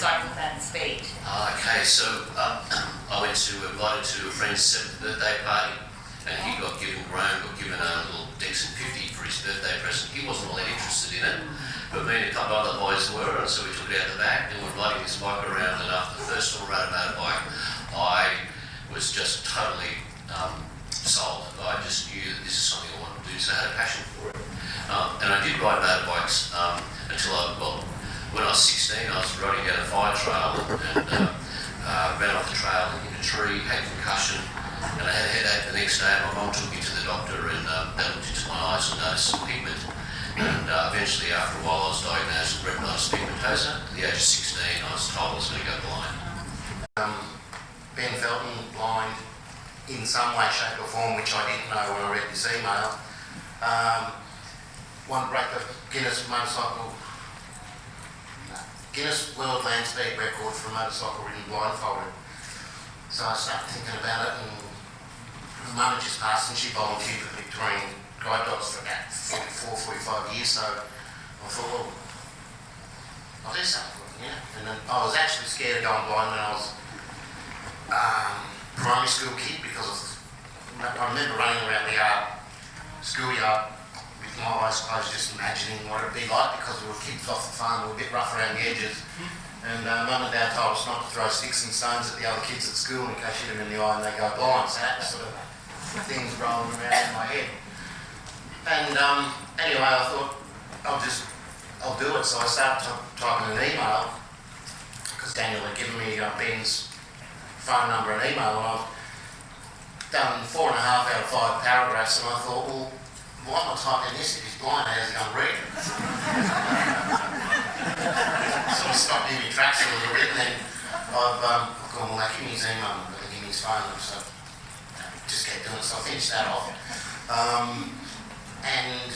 motorcycle with that speed? Okay, so I went invited to a friend's 7th birthday party, and he got given a little Dixon 50 for his birthday present. He wasn't all that interested in it, but me and a couple of other boys were, and so we took it out the back and we're riding this bike around, and after the first time I rode a motorbike, I was just totally sold. I just knew that this is something I wanted to do, so I had a passion for it. And I did ride motorbikes until when I was 16, I was riding down a fire trail and ran off the trail and hit a tree, had concussion, and I had a headache the next day. My mum took me to the doctor and they looked into my eyes and noticed some pigment. And eventually, after a while, I was diagnosed with retinitis pigmentosa. At the age of 16, I was told I was going to go blind. Ben Felton, blind in some way, shape or form, which I didn't know when I read this email. One break the Guinness World Land Speed record for a motorcycle ridden blindfolded. So I started thinking about it, and my mum had just passed and she volunteered for the Victorian Guide Dogs for about 45 years, so I thought, well, I'll do something for them, And then I was actually scared of going blind when I was primary school kid, because I remember running around the schoolyard with my eyes closed, just imagining what it'd be like, because we were kids off the farm, we were a bit rough around the edges. And Mum and Dad told us not to throw sticks and stones at the other kids at school in case you hit them in the eye and they go blind. So that sort of things rolling around in my head. And anyway, I thought I'll do it. So I started typing an email, because Daniel had given me Ben's phone number and email, and I've done 4.5 out of 5 paragraphs, and I thought, well, why am I typing this? If he's blind, how's he going to read it? So I stopped giving tracks a little bit, and then I've gone, well, give me his email number, give me his phone number, so just kept doing it. So I finished that off. And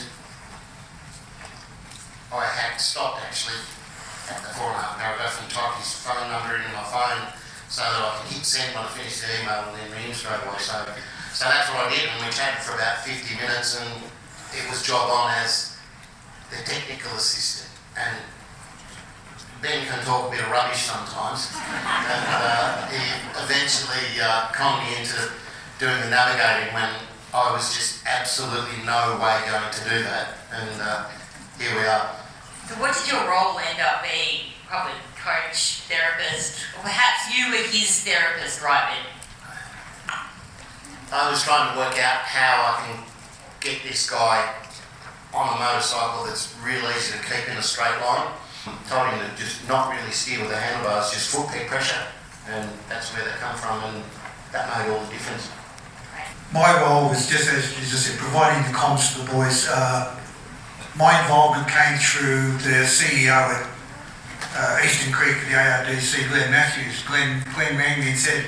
I had stopped actually at the 4.5 paragraph and typed his phone number in my phone so that I could hit send when I finished the email and then ring him straight away. So that's what I did, and we chatted for about 50 minutes, and it was job on as the technical assistant. And Ben can talk a bit of rubbish sometimes, and he eventually conned me into doing the navigating when I was just absolutely no way going to do that, and here we are. So what did your role end up being? Probably coach, therapist, or perhaps you were his therapist, right then? I was trying to work out how I can get this guy on a motorcycle that's real easy to keep in a straight line. Told him to just not really steer with the handlebars, just foot peg pressure, and that's where they come from, and that made all the difference. My role was just, as you just said, providing the comms to the boys. My involvement came through the CEO at Eastern Creek for the ARDC, Glenn Matthews. Glenn rang me and said,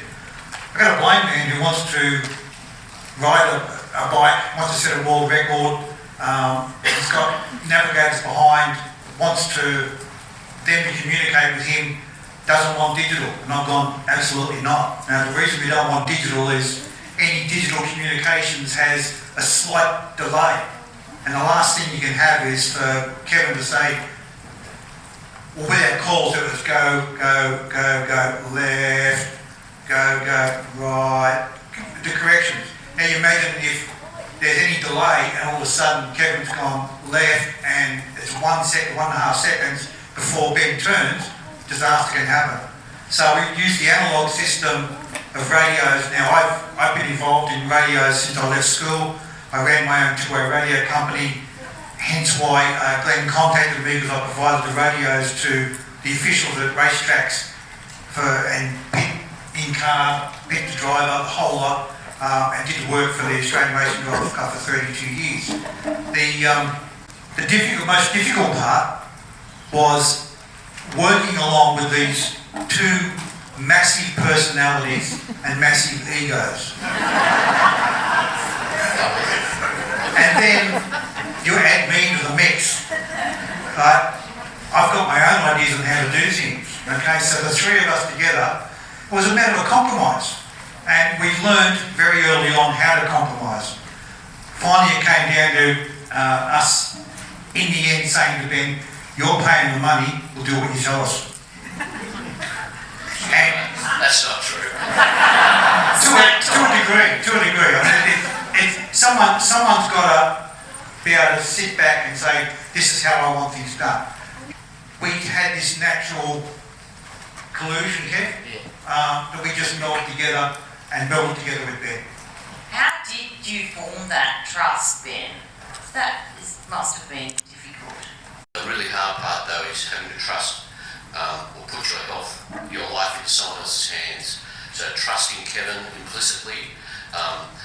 I've got a blind man who wants to ride a bike, wants to set a world record, he's got navigators behind, wants to them to communicate with him, doesn't want digital. And I've gone, absolutely not. Now the reason we don't want digital is any digital communications has a slight delay. And the last thing you can have is for Kevin to say, well, without calls, it was go, left, go, right, the corrections. Now you imagine if there's any delay and all of a sudden Kevin's gone left and it's 1.5 seconds before Ben turns, disaster can happen. So we use the analogue system of radios. Now I've been involved in radios since I left school. I ran my own two-way radio company, hence why Glenn contacted me, because I provided the radios to the officials at racetracks and pit in-car, pit the driver, the whole lot, and did the work for the Australian Racing Drivers Cup for 32 years. The most difficult part was working along with these two massive personalities and massive egos. And then you add me into the mix. I've got my own ideas on how to do things. Okay, so the three of us together, it was a matter of compromise. And we learned very early on how to compromise. Finally it came down to us, in the end, saying to Ben, you're paying the money, we'll do what you tell us. That's not true. To a degree. I mean, someone's got to be able to sit back and say, this is how I want things done. We had this natural collusion, Kev, that we just melded together with Ben. How did you form that trust, Ben? Must have been difficult. The really hard part though is having to trust or put your life into someone else's hands. So trusting Kevin implicitly.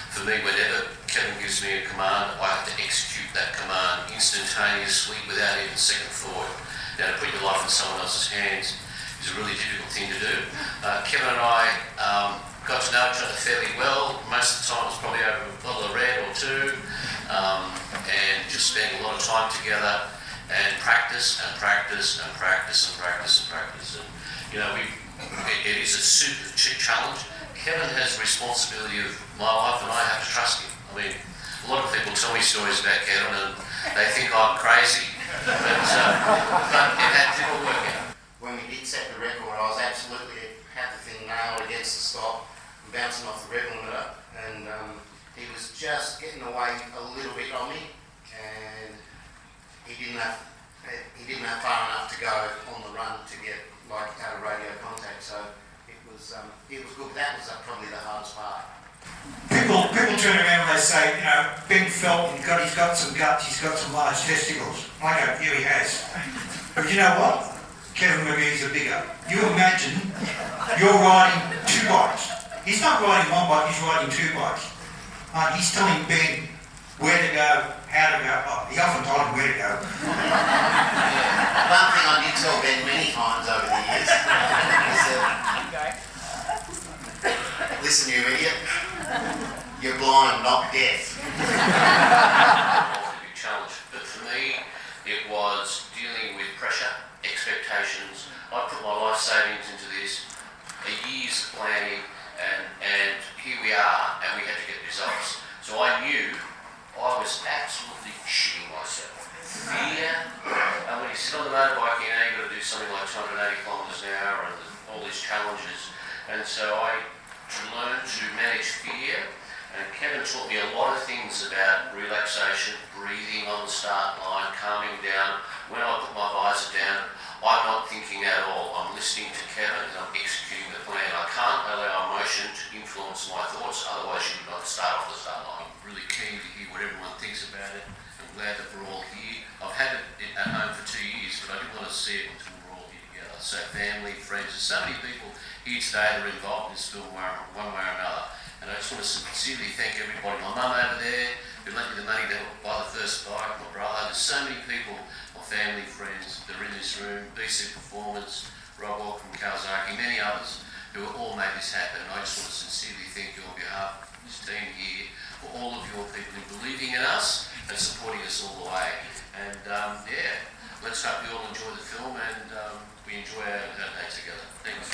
For me, whenever Kevin gives me a command, I have to execute that command instantaneously without even second thought. Now, to put your life in someone else's hands is a really difficult thing to do. Kevin and I got to know each other fairly well. Most of the time it was probably over a bottle of red or two, and just spent a lot of time together and practice. And, you know, it is a super challenge. Kevin has the responsibility of my life and I have to trust him. I mean, a lot of people tell me stories about Kevin and they think I'm crazy, but it did all work out. When we did set the record, I was absolutely had the thing nailed against the stop and bouncing off the rev limiter, and he was just getting away a little bit on me, and he didn't have far enough to go on the run to get out of radio contact. So it was good. That was probably the hardest part. People turn around and they say, you know, Ben Felton, he's got some guts, he's got some large testicles. I go, yeah, he has. But you know what? Kevin Magee's are bigger. You imagine you're riding two bikes. He's not riding one bike, he's riding two bikes. He's telling Ben where to go, how to go. Oh, he often told him where to go. One thing I did tell Ben many times over the years is that, listen, you idiot, you're blind, not deaf. A big challenge, but for me, it was dealing with pressure, expectations. I put my life savings into this, a year's planning, and here we are, and we had to get results. So I knew I was absolutely shitting myself. Fear, and when you sit on the motorbike, you know, you've got to do something like 280 kilometres an hour and all these challenges. And so I learned to manage fear, and Kevin taught me a lot of things about relaxation, breathing on the start line, calming down. When I put my visor down, I'm not thinking at all. I'm listening to Kevin and I'm executing the plan. I can't allow emotion to influence my thoughts, otherwise you would not start off the start line. I'm really keen to hear what everyone thinks about it. I'm glad that we're all here. I've had it at home for 2 years, but I didn't want to see it until we're all here together. So family, friends, there's so many people here today that are involved in this film one way or another. And I just want to sincerely thank everybody. My mum over there, who lent me the money to buy the first bike, my brother, there's so many people, my family, friends, that are in this room, BC Performance, Rob Walk from Kawasaki, many others who have all made this happen. And I just want to sincerely thank you on behalf of this team here, for all of your people in believing in us and supporting us all the way. And let's hope you all enjoy the film and we enjoy our day together. Thanks.